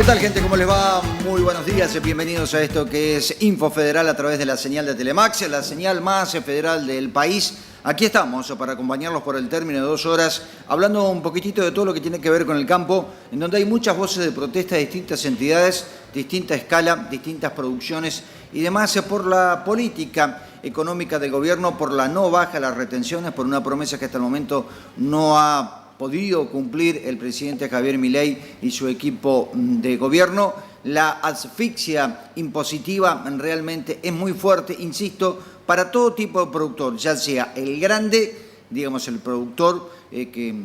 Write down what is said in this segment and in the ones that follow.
¿Qué tal, gente? ¿Cómo les va? Muy buenos días. Bienvenidos a esto que es Info Federal a través de la señal de Telemax, la señal más federal del país. Aquí estamos para acompañarlos por el término de 2 horas, hablando un poquitito de todo lo que tiene que ver con el campo, en donde hay muchas voces de protesta de distintas entidades, distinta escala, distintas producciones y demás por la política económica del gobierno, por la no baja de las retenciones, por una promesa que hasta el momento no ha podido cumplir el presidente Javier Milei y su equipo de gobierno. La asfixia impositiva realmente es muy fuerte, insisto, para todo tipo de productor, ya sea el grande, digamos el productor que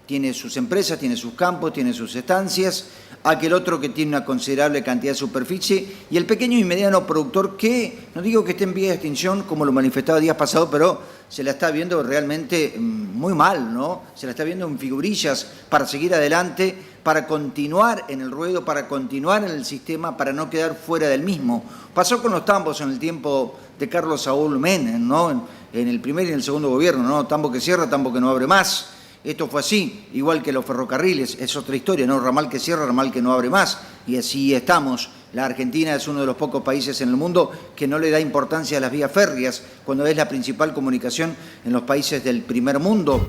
tiene sus empresas, tiene sus campos, tiene sus estancias, aquel otro que tiene una considerable cantidad de superficie, y el pequeño y mediano productor que, no digo que esté en vía de extinción, como lo manifestaba días pasados, pero se la está viendo realmente muy mal, ¿no? Se la está viendo en figurillas para seguir adelante, para continuar en el ruedo, para continuar en el sistema, para no quedar fuera del mismo. Pasó con los tambos en el tiempo de Carlos Saúl Menem, ¿no? En el primer y en el segundo gobierno, ¿no? Tambo que cierra, tambo que no abre más. Esto fue así, igual que los ferrocarriles, es otra historia, ¿no? Ramal que cierra, ramal que no abre más. Y así estamos. La Argentina es uno de los pocos países en el mundo que no le da importancia a las vías férreas, cuando es la principal comunicación en los países del primer mundo.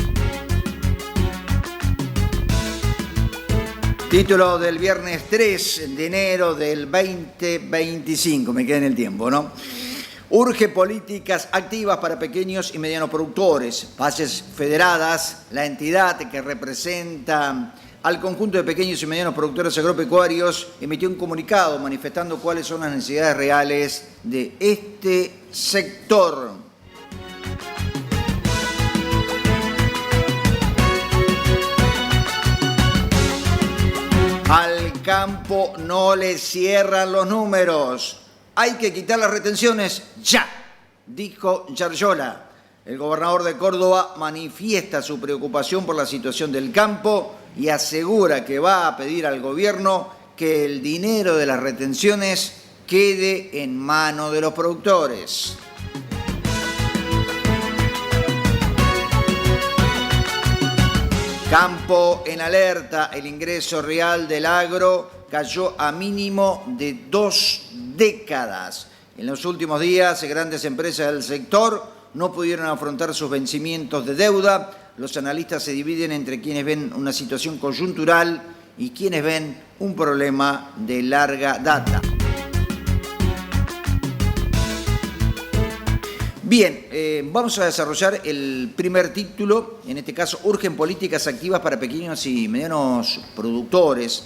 Título del viernes 3 de enero del 2025, me queda en el tiempo, ¿no? Urge políticas activas para pequeños y medianos productores. Bases Federadas, la entidad que representa al conjunto de pequeños y medianos productores agropecuarios, emitió un comunicado manifestando cuáles son las necesidades reales de este sector. Al campo no le cierran los números. Hay que quitar las retenciones ya, dijo Yarlora. El gobernador de Córdoba manifiesta su preocupación por la situación del campo y asegura que va a pedir al gobierno que el dinero de las retenciones quede en manos de los productores. Campo en alerta, el ingreso real del agro cayó a mínimo de 2 décadas. En los últimos días, grandes empresas del sector no pudieron afrontar sus vencimientos de deuda. Los analistas se dividen entre quienes ven una situación coyuntural y quienes ven un problema de larga data. Bien, vamos a desarrollar el primer título, en este caso, urgen políticas activas para pequeños y medianos productores.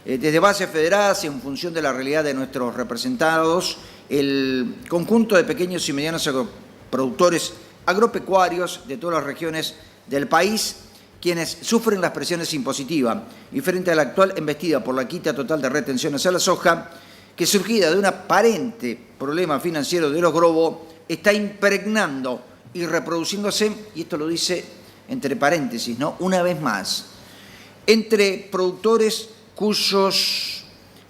Desde Bases Federadas, en función de la realidad de nuestros representados, el conjunto de pequeños y medianos productores agropecuarios de todas las regiones del país, quienes sufren las presiones impositivas y frente a la actual embestida por la quita total de retenciones a la soja, que surgida de un aparente problema financiero de los Globo, está impregnando y reproduciéndose, y esto lo dice entre paréntesis, ¿no? Una vez más, entre productores cuyos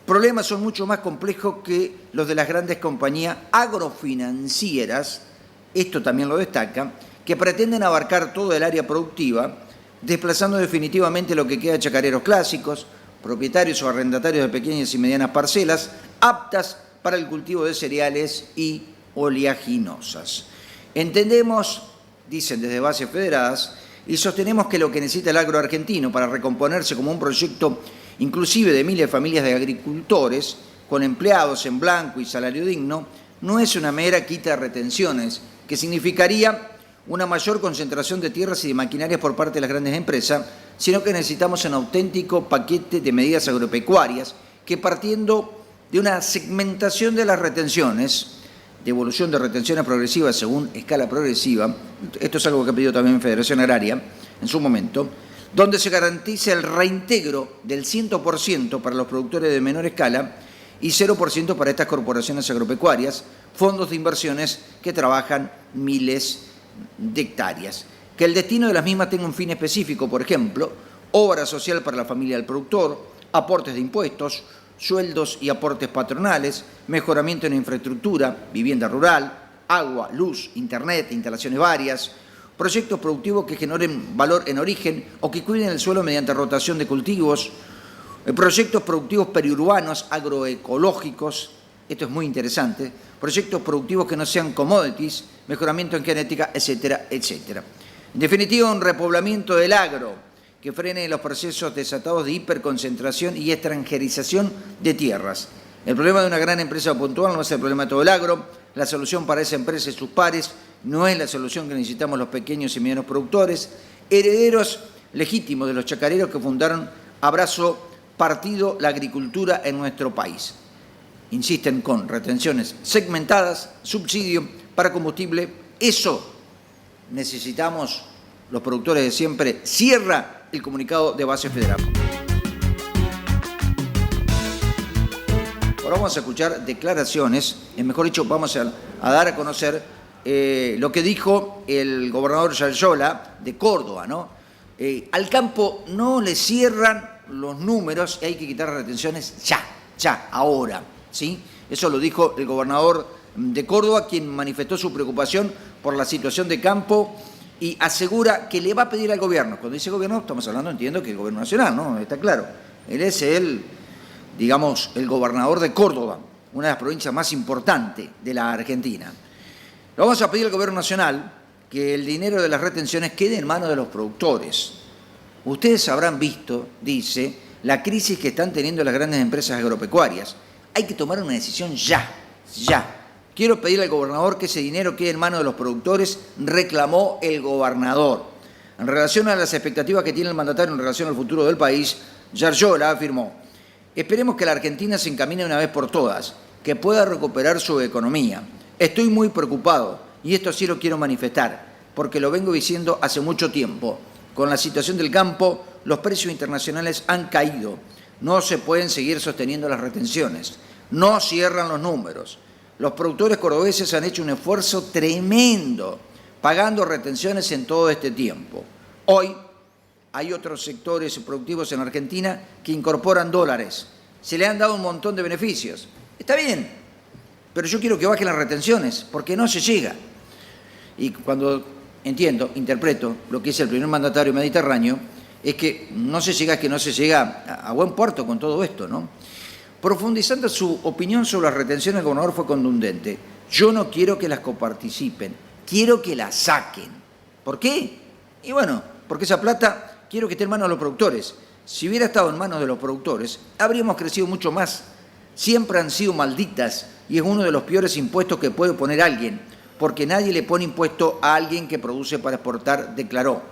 problemas son mucho más complejos que los de las grandes compañías agrofinancieras, esto también lo destaca, que pretenden abarcar todo el área productiva, desplazando definitivamente lo que queda de chacareros clásicos, propietarios o arrendatarios de pequeñas y medianas parcelas, aptas para el cultivo de cereales y oleaginosas. Entendemos, dicen desde Bases Federadas, y sostenemos que lo que necesita el agro argentino para recomponerse como un proyecto inclusive de miles de familias de agricultores, con empleados en blanco y salario digno, no es una mera quita de retenciones, que significaría una mayor concentración de tierras y de maquinarias por parte de las grandes empresas, sino que necesitamos un auténtico paquete de medidas agropecuarias que, partiendo de una segmentación de las retenciones, devolución de retenciones progresivas según escala progresiva, esto es algo que ha pedido también Federación Agraria en su momento, donde se garantice el reintegro del 100% para los productores de menor escala y 0% para estas corporaciones agropecuarias, fondos de inversiones que trabajan miles de hectáreas. Que el destino de las mismas tenga un fin específico, por ejemplo, obra social para la familia del productor, aportes de impuestos, sueldos y aportes patronales, mejoramiento en la infraestructura, vivienda rural, agua, luz, internet, instalaciones varias, proyectos productivos que generen valor en origen o que cuiden el suelo mediante rotación de cultivos, Proyectos productivos periurbanos agroecológicos, esto es muy interesante, proyectos productivos que no sean commodities, mejoramiento en genética, etcétera, etcétera. En definitiva, un repoblamiento del agro que frene los procesos desatados de hiperconcentración y extranjerización de tierras. El problema de una gran empresa puntual no es el problema de todo el agro, la solución para esa empresa y sus pares no es la solución que necesitamos los pequeños y medianos productores, herederos legítimos de los chacareros que fundaron a brazo partido la agricultura en nuestro país. Insisten con retenciones segmentadas, subsidio para combustible. Eso necesitamos los productores de siempre. Cierra el comunicado de base federal. Ahora vamos a escuchar declaraciones, mejor dicho, vamos a dar a conocer lo que dijo el gobernador Yarllola de Córdoba, ¿no? Al campo no le cierran los números y hay que quitar las retenciones ya, ahora, ¿sí? Eso lo dijo el gobernador de Córdoba, quien manifestó su preocupación por la situación de campo y asegura que le va a pedir al gobierno. Cuando dice gobierno, estamos hablando, entiendo, que el gobierno nacional, ¿no? Está claro. Él es el gobernador de Córdoba, una de las provincias más importantes de la Argentina. Le vamos a pedir al gobierno nacional que el dinero de las retenciones quede en manos de los productores. Ustedes habrán visto, dice, la crisis que están teniendo las grandes empresas agropecuarias. Hay que tomar una decisión ya. Quiero pedirle al gobernador que ese dinero quede en manos de los productores, reclamó el gobernador. En relación a las expectativas que tiene el mandatario en relación al futuro del país, Yarllola afirmó: esperemos que la Argentina se encamine una vez por todas, que pueda recuperar su economía. Estoy muy preocupado, y esto sí lo quiero manifestar, porque lo vengo diciendo hace mucho tiempo. Con la situación del campo, los precios internacionales han caído. No se pueden seguir sosteniendo las retenciones. No cierran los números. Los productores cordobeses han hecho un esfuerzo tremendo, pagando retenciones en todo este tiempo. Hoy hay otros sectores productivos en Argentina que incorporan dólares. Se le han dado un montón de beneficios. Está bien, pero yo quiero que bajen las retenciones, porque no se llega. Y cuando interpreto lo que dice el primer mandatario mediterráneo, es que no se llega a buen puerto con todo esto, ¿no? Profundizando su opinión sobre las retenciones, el gobernador fue contundente. Yo no quiero que las coparticipen, quiero que las saquen. ¿Por qué? Y bueno, porque esa plata quiero que esté en manos de los productores. Si hubiera estado en manos de los productores, habríamos crecido mucho más. Siempre han sido malditas y es uno de los peores impuestos que puede poner alguien, porque nadie le pone impuesto a alguien que produce para exportar, declaró.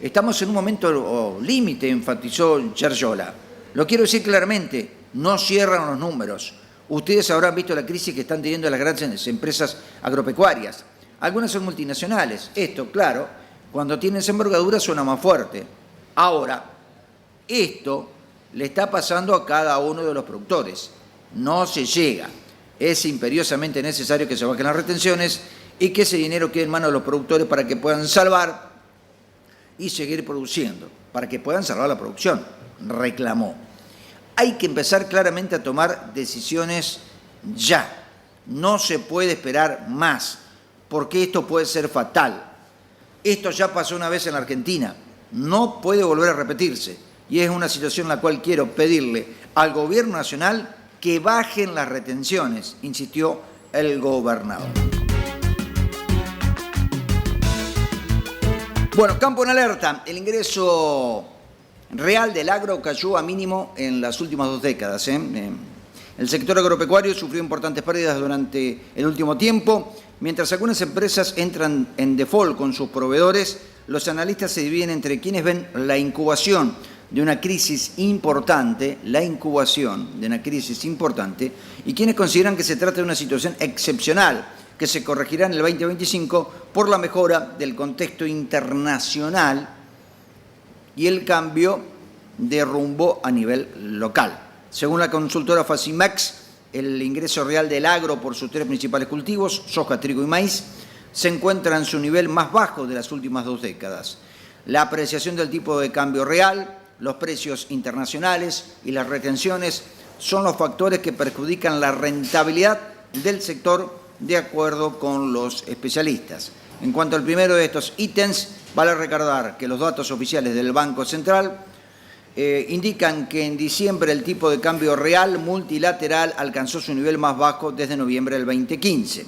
Estamos en un momento límite, enfatizó Yarllola. Lo quiero decir claramente, no cierran los números. Ustedes habrán visto la crisis que están teniendo las grandes empresas agropecuarias. Algunas son multinacionales. Esto, claro, cuando tienen esa envergadura suena más fuerte. Ahora, esto le está pasando a cada uno de los productores. No se llega. Es imperiosamente necesario que se bajen las retenciones y que ese dinero quede en manos de los productores para que puedan salvar y seguir produciendo, para que puedan salvar la producción, reclamó. Hay que empezar claramente a tomar decisiones ya. No se puede esperar más, porque esto puede ser fatal. Esto ya pasó una vez en la Argentina, no puede volver a repetirse. Y es una situación en la cual quiero pedirle al gobierno nacional que bajen las retenciones, insistió el gobernador. Bueno, campo en alerta. El ingreso real del agro cayó a mínimo en las últimas 2 décadas. El sector agropecuario sufrió importantes pérdidas durante el último tiempo. Mientras algunas empresas entran en default con sus proveedores, los analistas se dividen entre quienes ven la incubación de una crisis importante, y quienes consideran que se trata de una situación excepcional, que se corregirá en el 2025 por la mejora del contexto internacional y el cambio de rumbo a nivel local. Según la consultora Facimax, el ingreso real del agro por sus 3 principales cultivos, soja, trigo y maíz, se encuentra en su nivel más bajo de las últimas 2 décadas. La apreciación del tipo de cambio real, los precios internacionales y las retenciones son los factores que perjudican la rentabilidad del sector, de acuerdo con los especialistas. En cuanto al primero de estos ítems, vale recordar que los datos oficiales del Banco Central indican que en diciembre el tipo de cambio real multilateral alcanzó su nivel más bajo desde noviembre del 2015.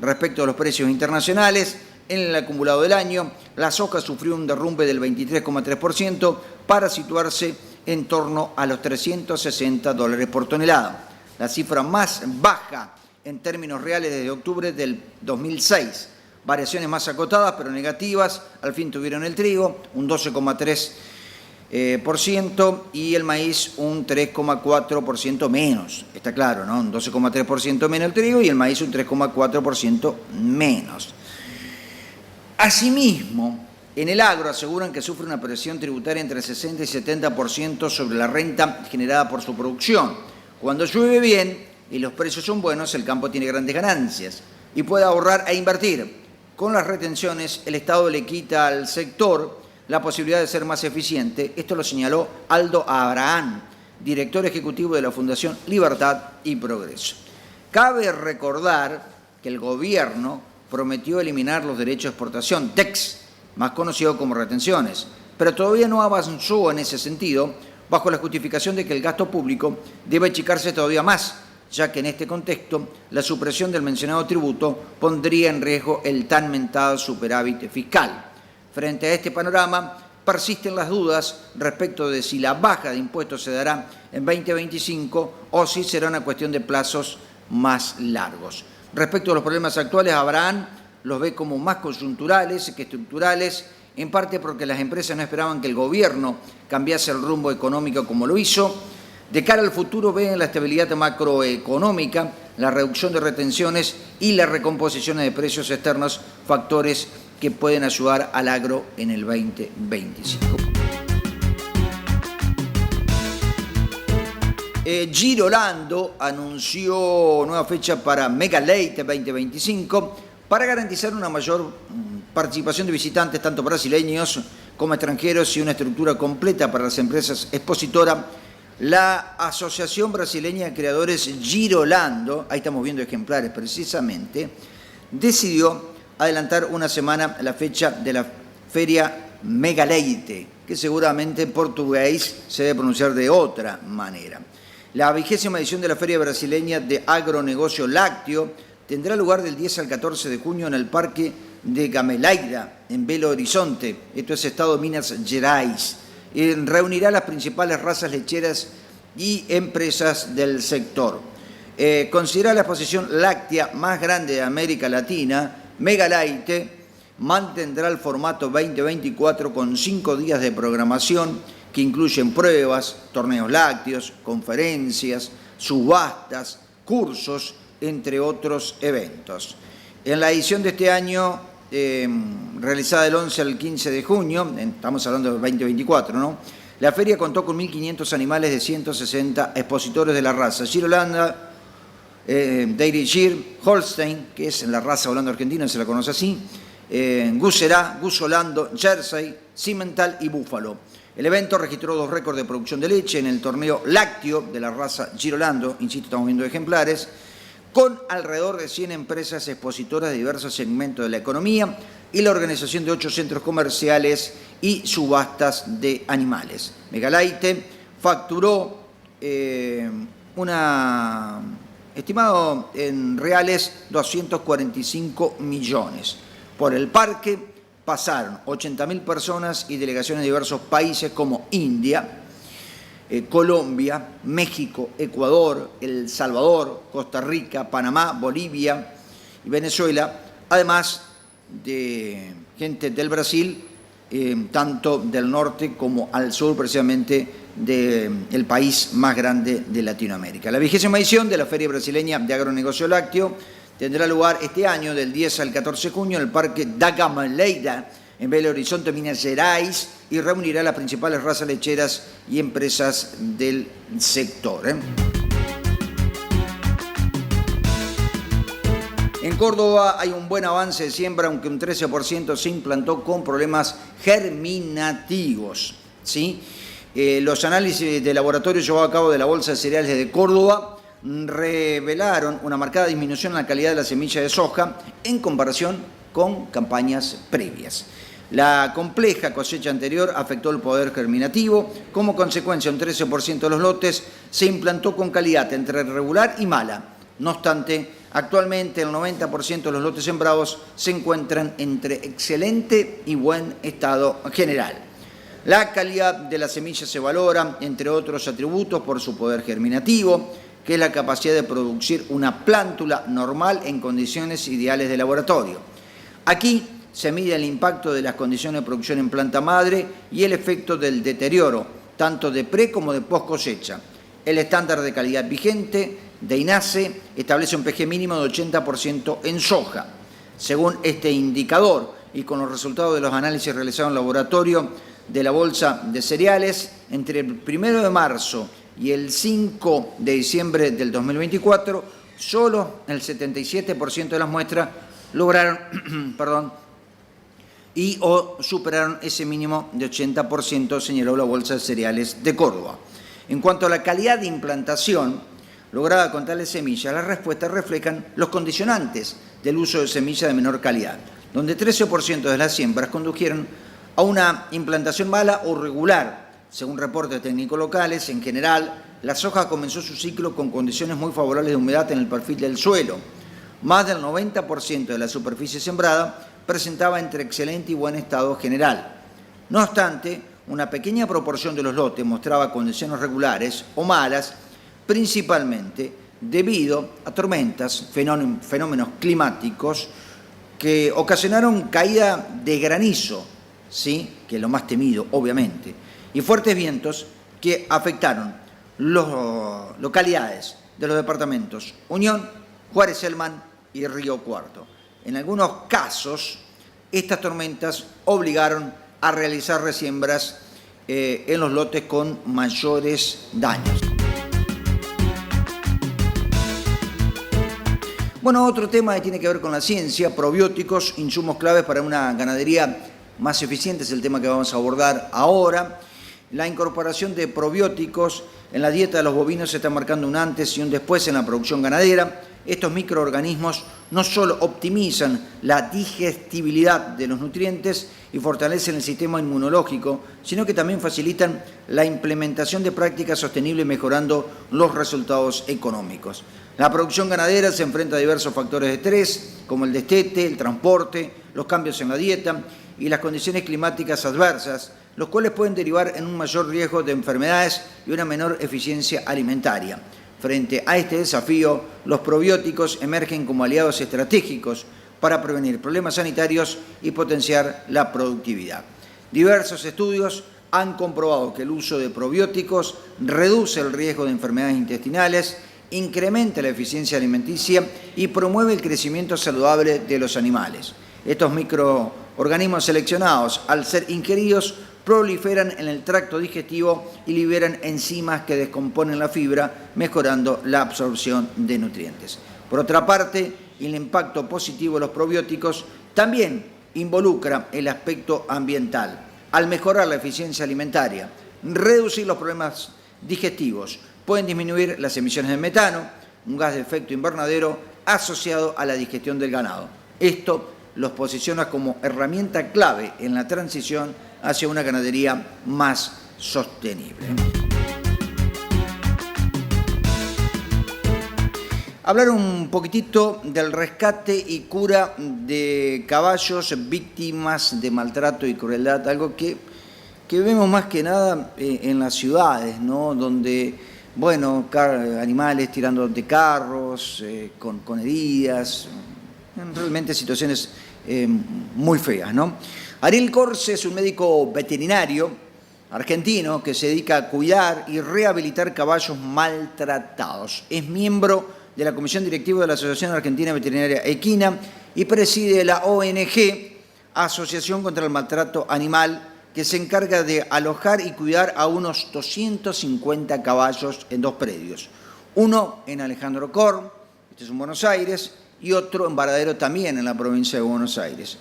Respecto a los precios internacionales, en el acumulado del año, la soja sufrió un derrumbe del 23,3% para situarse en torno a los $360 por tonelada, la cifra más baja en términos reales desde octubre del 2006. Variaciones más acotadas pero negativas al fin tuvieron el trigo, un 12,3%, y el maíz un 3,4% menos. Está claro, ¿no? Un 12,3% menos el trigo y el maíz un 3,4% menos. Asimismo, en el agro aseguran que sufre una presión tributaria entre el 60 y 70% sobre la renta generada por su producción. Cuando llueve bien y los precios son buenos, el campo tiene grandes ganancias y puede ahorrar e invertir. Con las retenciones, el Estado le quita al sector la posibilidad de ser más eficiente. Esto lo señaló Aldo Abraham, director ejecutivo de la Fundación Libertad y Progreso. Cabe recordar que el gobierno prometió eliminar los derechos de exportación, TEX, más conocido como retenciones, pero todavía no avanzó en ese sentido, bajo la justificación de que el gasto público debe achicarse todavía más, ya que en este contexto la supresión del mencionado tributo pondría en riesgo el tan mentado superávit fiscal. Frente a este panorama, persisten las dudas respecto de si la baja de impuestos se dará en 2025 o si será una cuestión de plazos más largos. Respecto a los problemas actuales, Abraham los ve como más coyunturales que estructurales, en parte porque las empresas no esperaban que el gobierno cambiase el rumbo económico como lo hizo. De cara al futuro ven la estabilidad macroeconómica, la reducción de retenciones y la recomposición de precios externos, factores que pueden ayudar al agro en el 2025. Girolando anunció nueva fecha para Mega Leite 2025 para garantizar una mayor participación de visitantes, tanto brasileños como extranjeros, y una estructura completa para las empresas expositoras. La Asociación Brasileña de Creadores Girolando, ahí estamos viendo ejemplares precisamente, decidió adelantar una semana la fecha de la feria Mega Leite, que seguramente en portugués se debe pronunciar de otra manera. La 20ª edición de la Feria Brasileña de Agronegocio Lácteo tendrá lugar del 10 al 14 de junio en el Parque de Gameleira, en Belo Horizonte, esto es estado de Minas Gerais, y reunirá las principales razas lecheras y empresas del sector. Considerada la exposición láctea más grande de América Latina, Mega Leite mantendrá el formato 2024 con 5 días de programación que incluyen pruebas, torneos lácteos, conferencias, subastas, cursos, entre otros eventos. En la edición de este año, realizada del 11 al 15 de junio, estamos hablando del 2024, ¿no? La feria contó con 1.500 animales de 160 expositores de la raza Girolanda, Dairy Gir, Holstein, que es la raza holando-argentina, se la conoce así, Gusserá, Gusolando, Jersey, Simmental y Búfalo. El evento registró 2 récords de producción de leche en el torneo lácteo de la raza Girolando, insisto, estamos viendo ejemplares, con alrededor de 100 empresas expositoras de diversos segmentos de la economía y la organización de 8 centros comerciales y subastas de animales. Mega Leite facturó estimado en reales 245 millones. Por el parque pasaron 80.000 personas y delegaciones de diversos países como India, Colombia, México, Ecuador, El Salvador, Costa Rica, Panamá, Bolivia y Venezuela, además de gente del Brasil, tanto del norte como al sur, precisamente del país más grande de Latinoamérica. La 20ª edición de la Feria Brasileña de Agronegocio Lácteo tendrá lugar este año del 10 al 14 de junio en el Parque da Gameleira, en Belo Horizonte, Minas Gerais, y reunirá las principales razas lecheras y empresas del sector. En Córdoba hay un buen avance de siembra, aunque un 13% se implantó con problemas germinativos, ¿sí? Los análisis de laboratorio llevados a cabo de la Bolsa de Cereales de Córdoba revelaron una marcada disminución en la calidad de la semilla de soja en comparación con campañas previas. La compleja cosecha anterior afectó el poder germinativo. Como consecuencia, un 13% de los lotes se implantó con calidad entre regular y mala. No obstante, actualmente el 90% de los lotes sembrados se encuentran entre excelente y buen estado general. La calidad de la semilla se valora, entre otros atributos, por su poder germinativo, que es la capacidad de producir una plántula normal en condiciones ideales de laboratorio. Aquí se mide el impacto de las condiciones de producción en planta madre y el efecto del deterioro, tanto de pre como de post cosecha. El estándar de calidad vigente de INASE establece un PG mínimo de 80% en soja. Según este indicador y con los resultados de los análisis realizados en laboratorio de la Bolsa de Cereales, entre el 1 de marzo y el 5 de diciembre del 2024, solo el 77% de las muestras lograron o superaron ese mínimo de 80%, señaló la Bolsa de Cereales de Córdoba. En cuanto a la calidad de implantación lograda con tales semillas, las respuestas reflejan los condicionantes del uso de semillas de menor calidad, donde 13% de las siembras condujeron a una implantación mala o regular. Según reportes técnicos locales, en general, la soja comenzó su ciclo con condiciones muy favorables de humedad en el perfil del suelo. Más del 90% de la superficie sembrada presentaba entre excelente y buen estado general. No obstante, una pequeña proporción de los lotes mostraba condiciones regulares o malas, principalmente debido a tormentas, fenómenos climáticos que ocasionaron caída de granizo, ¿sí?, que es lo más temido, obviamente, y fuertes vientos que afectaron las localidades de los departamentos Unión, Juárez-Selman y Río Cuarto. En algunos casos, estas tormentas obligaron a realizar resiembras en los lotes con mayores daños. Bueno, otro tema que tiene que ver con la ciencia, probióticos, insumos claves para una ganadería más eficiente, es el tema que vamos a abordar ahora. La incorporación de probióticos en la dieta de los bovinos se está marcando un antes y un después en la producción ganadera. Estos microorganismos no solo optimizan la digestibilidad de los nutrientes y fortalecen el sistema inmunológico, sino que también facilitan la implementación de prácticas sostenibles mejorando los resultados económicos. La producción ganadera se enfrenta a diversos factores de estrés, como el destete, el transporte, los cambios en la dieta y las condiciones climáticas adversas, los cuales pueden derivar en un mayor riesgo de enfermedades y una menor eficiencia alimentaria. Frente a este desafío, los probióticos emergen como aliados estratégicos para prevenir problemas sanitarios y potenciar la productividad. Diversos estudios han comprobado que el uso de probióticos reduce el riesgo de enfermedades intestinales, incrementa la eficiencia alimenticia y promueve el crecimiento saludable de los animales. Estos microorganismos seleccionados, al ser ingeridos, proliferan en el tracto digestivo y liberan enzimas que descomponen la fibra, mejorando la absorción de nutrientes. Por otra parte, el impacto positivo de los probióticos también involucra el aspecto ambiental, al mejorar la eficiencia alimentaria, reducir los problemas digestivos, pueden disminuir las emisiones de metano, un gas de efecto invernadero asociado a la digestión del ganado. Esto los posiciona como herramienta clave en la transición hacia una ganadería más sostenible. Hablar un poquitito del rescate y cura de caballos víctimas de maltrato y crueldad, algo que vemos más que nada en las ciudades, ¿no?, donde, bueno, animales tirando de carros, con heridas, realmente situaciones muy feas, ¿no? Ariel Corse es un médico veterinario argentino que se dedica a cuidar y rehabilitar caballos maltratados. Es miembro de la Comisión Directiva de la Asociación Argentina Veterinaria Equina y preside la ONG Asociación contra el Maltrato Animal, que se encarga de alojar y cuidar a unos 250 caballos en 2 predios. Uno en Alejandro Korn, este es en Buenos Aires, y otro en Varadero, también en la provincia de Buenos Aires.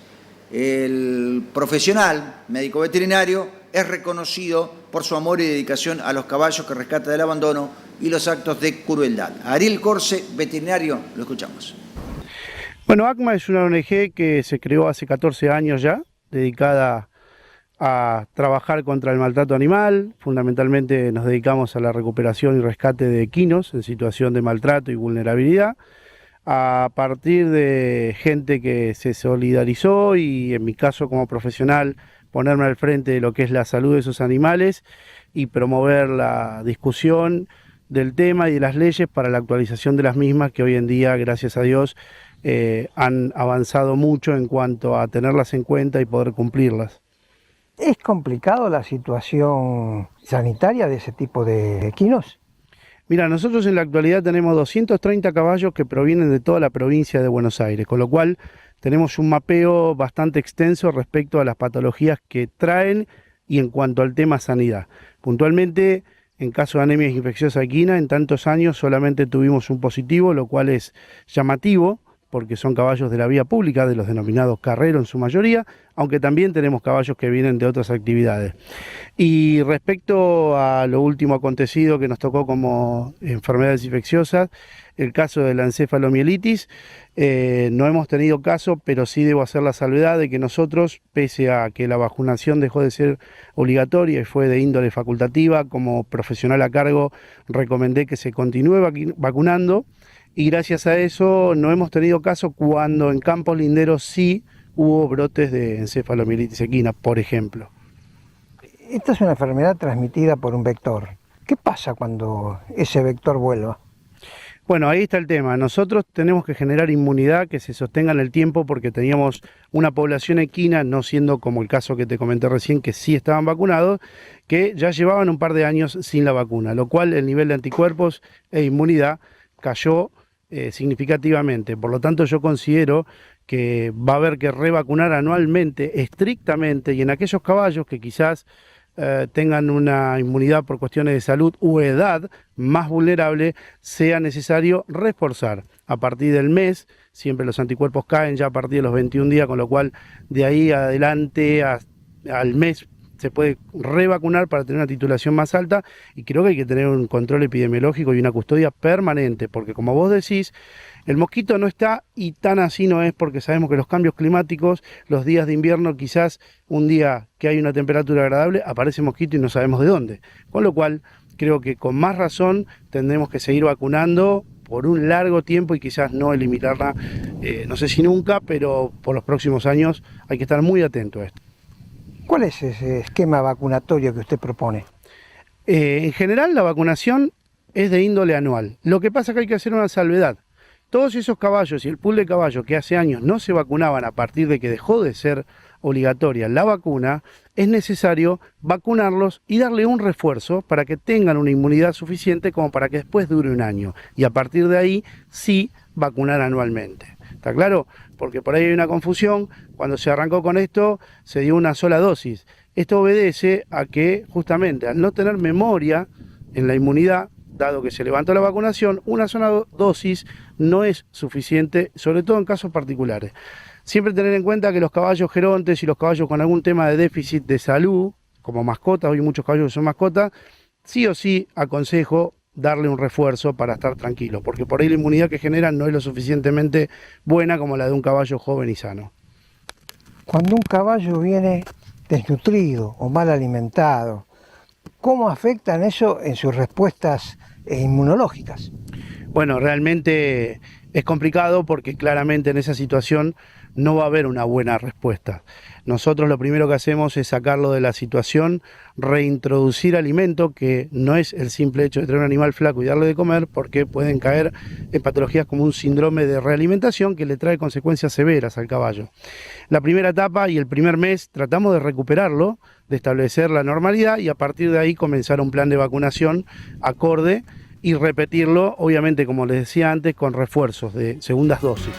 El profesional médico veterinario es reconocido por su amor y dedicación a los caballos que rescata del abandono y los actos de crueldad. Ariel Corse, veterinario, lo escuchamos. Bueno, ACMA es una ONG que se creó hace 14 años ya, dedicada a trabajar contra el maltrato animal. Fundamentalmente nos dedicamos a la recuperación y rescate de equinos en situación de maltrato y vulnerabilidad, a partir de gente que se solidarizó y, en mi caso como profesional, ponerme al frente de lo que es la salud de esos animales y promover la discusión del tema y de las leyes para la actualización de las mismas, que hoy en día, gracias a Dios, han avanzado mucho en cuanto a tenerlas en cuenta y poder cumplirlas. ¿Es complicado la situación sanitaria de ese tipo de equinos? Mira, nosotros en la actualidad tenemos 230 caballos que provienen de toda la provincia de Buenos Aires, con lo cual tenemos un mapeo bastante extenso respecto a las patologías que traen y en cuanto al tema sanidad. Puntualmente, en caso de anemia infecciosa equina, en tantos años solamente tuvimos un positivo, lo cual es llamativo, porque son caballos de la vía pública, de los denominados carreros en su mayoría, aunque también tenemos caballos que vienen de otras actividades. Y respecto a lo último acontecido que nos tocó como enfermedades infecciosas, el caso de la encefalomielitis, no hemos tenido caso, pero sí debo hacer la salvedad de que nosotros, pese a que la vacunación dejó de ser obligatoria y fue de índole facultativa, como profesional a cargo recomendé que se continúe vacunando, y gracias a eso no hemos tenido caso cuando en campos linderos sí hubo brotes de encefalomielitis equina, por ejemplo. Esta es una enfermedad transmitida por un vector. ¿Qué pasa cuando ese vector vuelva? Bueno, ahí está el tema. Nosotros tenemos que generar inmunidad que se sostenga en el tiempo, porque teníamos una población equina, no siendo como el caso que te comenté recién, que sí estaban vacunados, que ya llevaban un par de años sin la vacuna, lo cual el nivel de anticuerpos e inmunidad cayó significativamente. Por lo tanto, yo considero que va a haber que revacunar anualmente, estrictamente, y en aquellos caballos que quizás tengan una inmunidad por cuestiones de salud u edad más vulnerable, sea necesario reforzar. A partir del mes, siempre los anticuerpos caen ya a partir de los 21 días, con lo cual de ahí adelante al mes se puede revacunar para tener una titulación más alta, y creo que hay que tener un control epidemiológico y una custodia permanente, porque como vos decís, el mosquito no está, y tan así no es, porque sabemos que los cambios climáticos, los días de invierno, quizás un día que hay una temperatura agradable, aparece mosquito y no sabemos de dónde. Con lo cual, creo que con más razón tendremos que seguir vacunando por un largo tiempo y quizás no eliminarla, no sé si nunca, pero por los próximos años hay que estar muy atento a esto. ¿Cuál es ese esquema vacunatorio que usted propone? En general, la vacunación es de índole anual. Lo que pasa es que hay que hacer una salvedad. Todos esos caballos y el pool de caballos que hace años no se vacunaban a partir de que dejó de ser obligatoria la vacuna, es necesario vacunarlos y darle un refuerzo para que tengan una inmunidad suficiente como para que después dure un año. Y a partir de ahí, sí vacunar anualmente. ¿Está claro? Porque por ahí hay una confusión. Cuando se arrancó con esto, se dio una sola dosis. Esto obedece a que, justamente, al no tener memoria en la inmunidad, dado que se levantó la vacunación, una sola dosis no es suficiente, sobre todo en casos particulares. Siempre tener en cuenta que los caballos gerontes y los caballos con algún tema de déficit de salud, como mascotas, hoy muchos caballos que son mascotas, sí o sí aconsejo darle un refuerzo para estar tranquilo, porque por ahí la inmunidad que generan no es lo suficientemente buena como la de un caballo joven y sano. Cuando un caballo viene desnutrido o mal alimentado, ¿cómo afectan eso en sus respuestas inmunológicas? Bueno, realmente es complicado, porque claramente en esa situación no va a haber una buena respuesta. Nosotros lo primero que hacemos es sacarlo de la situación, reintroducir alimento, que no es el simple hecho de tener un animal flaco y darle de comer, porque pueden caer en patologías como un síndrome de realimentación que le trae consecuencias severas al caballo. La primera etapa y el primer mes tratamos de recuperarlo, de establecer la normalidad, y a partir de ahí comenzar un plan de vacunación acorde y repetirlo, obviamente, como les decía antes, con refuerzos de segundas dosis.